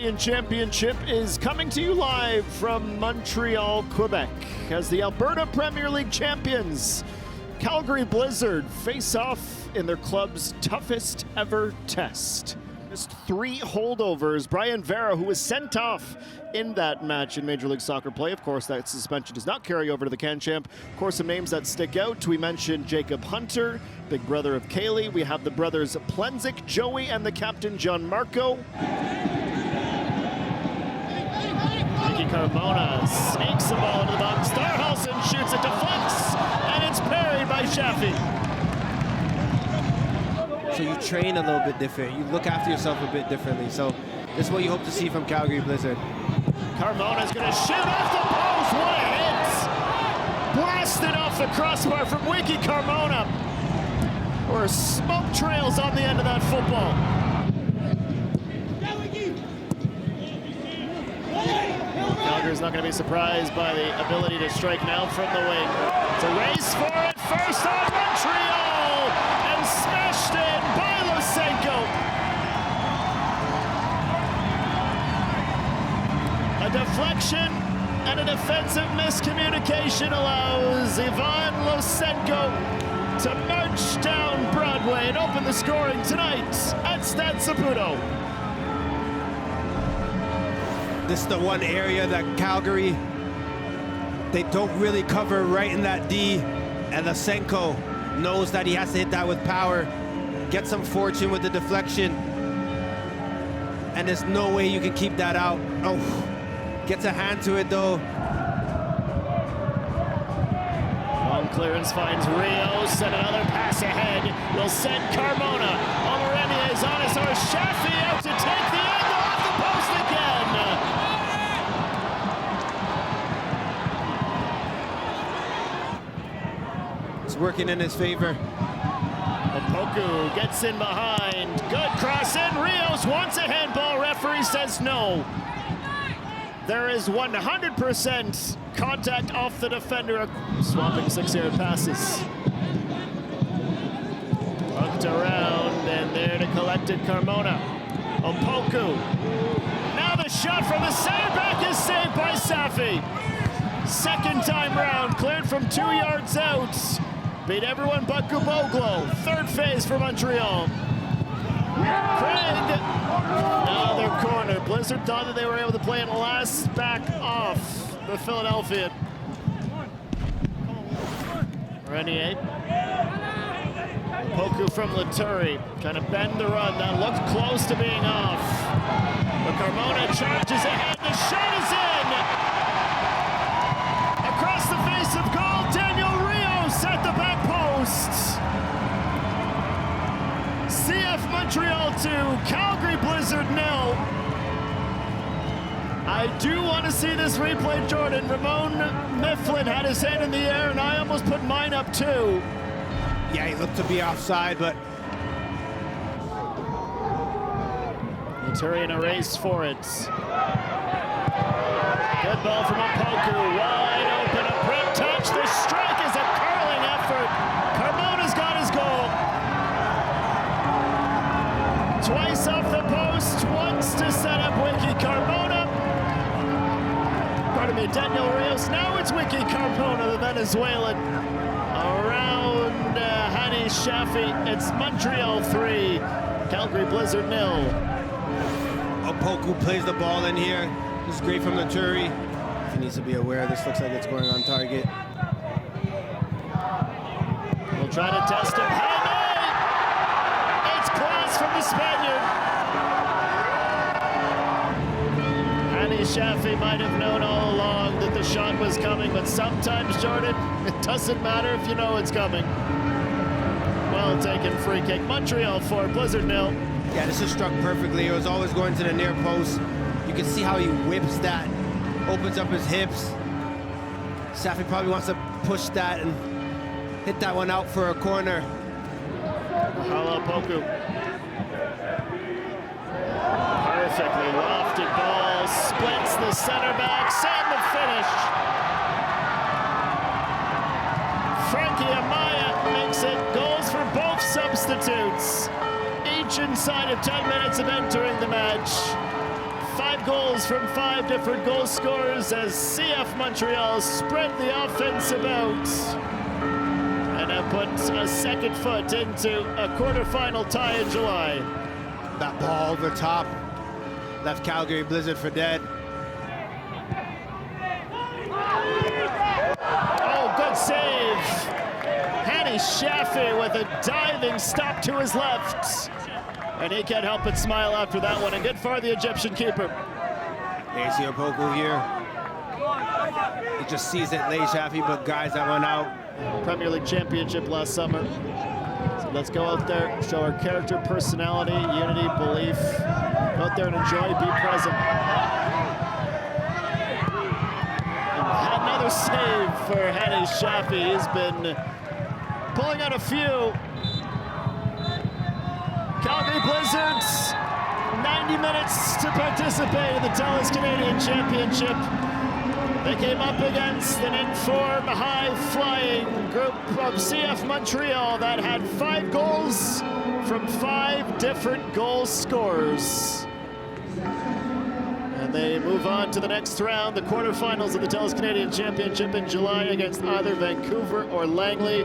Canadian Championship is coming to you live from Montreal, Quebec, as the Alberta Premier League champions, Calgary Blizzard, face off in their club's toughest ever test. Just 3 holdovers. Brian Vera, who was sent off in that match in Major League Soccer play. Of course, that suspension does not carry over to the Can Champ. Of course, some names that stick out. We mentioned Jacob Hunter, big brother of Kaylee. We have the brothers Plenzik, Joey, and the captain, John Marco. Ricky Carmona sneaks the ball into the box. Starhalson shoots, it deflects, and it's parried by Shafi. So you train a little bit different. You look after yourself a bit differently. So this is what you hope to see from Calgary Blizzard. Carmona's going to shoot off the post. What a hit! Blasted off the crossbar from Wiki Carmona. There were smoke trails on the end of that football. Calgary's not going to be surprised by the ability to strike now from the wing. It's a race for it. First on Montreal, and smashed in by Lusenko. A deflection and a defensive miscommunication allows Ivan Lusenko to march down Broadway and open the scoring tonight at Stade Saputo. This is the one area that Calgary, they don't really cover right in that D, and Lusenko knows that he has to hit that with power, get some fortune with the deflection, and there's no way you can keep that out. Oh, gets a hand to it though. Long clearance finds Rios, and another pass ahead will send Carmona. Omareni is on his horse. Shafi out to take the angle off the post again. It's working in his favor. Opoku gets in behind. Good cross in. Rios wants a handball. Referee says no. There is 100% contact off the defender. Swapping 6-yard passes. Hooked around, and there to collect it, Carmona. Opoku. Now the shot from the center back is saved by Safi. Second time round, cleared from 2 yards out. Beat everyone but Guboglo. Third phase for Montreal. Craig, another corner. Blizzard thought that they were able to play it last back off the Philadelphia. Renier. Poku from Laturi, trying to bend the run. That looked close to being off. But Carmona charges ahead. The shot is in. Across the face of goal, Daniel Rios at the back post. CF Montreal 2, Calgary Blizzard 0. I do want to see this replay, Jordan. Ramon Mifflin had his hand in the air, and I almost put mine up too. Yeah, he looked to be offside, but Laturi in a race for it. Good ball from Opoku, wide open, a prep touch. The strike is a curling effort. Carmona's got his goal. Twice off the post, once to set up Wiki Carmona. Pardon me, Daniel Rios. Now it's Wiki Carmona, the Venezuelan. Around Hani Shafi. It's Montreal 3, Calgary Blizzard 0. Opoku plays the ball in here. This is great from Laturi. He needs to be aware. This looks like it's going on target. We'll try to test him. Jaime! It's class from the Spaniard. Hani Shafi might have known all along that the shot was coming, but sometimes, Jordan, it doesn't matter if you know it's coming. Well taken free kick. Montreal 4, Blizzard 0. Yeah, this is struck perfectly. It was always going to the near post. You can see how he whips that, opens up his hips. Safi probably wants to push that and hit that one out for a corner. Hello, Poku. Perfectly lofted ball, splits the center back, and the finish. Frankie Amaya makes it. Goals for both substitutes. Each inside of 10 minutes of entering the match. 5 goals from 5 different goal scorers as CF Montreal spread the offense about and have put a second foot into a quarterfinal tie in July. That ball over top left Calgary Blizzard for dead. Oh, good save. Hanny Shaffey with a diving stop to his left. And he can't help but smile after that one. And good for the Egyptian keeper. AC Opoku here. He just sees it, late Shaffey, but guys that went out. Premier League championship last summer. So let's go out there, show our character, personality, unity, belief. Go out there and enjoy, be present. And another save for Hanny Shaffey. He's been pulling out a few. Calgary Blizzards, 90 minutes to participate in the TELUS Canadian Championship. They came up against an in-form, high-flying group of CF Montreal that had 5 goals from 5 different goal scorers. And they move on to the next round, the quarterfinals of the TELUS Canadian Championship in July against either Vancouver or Langley.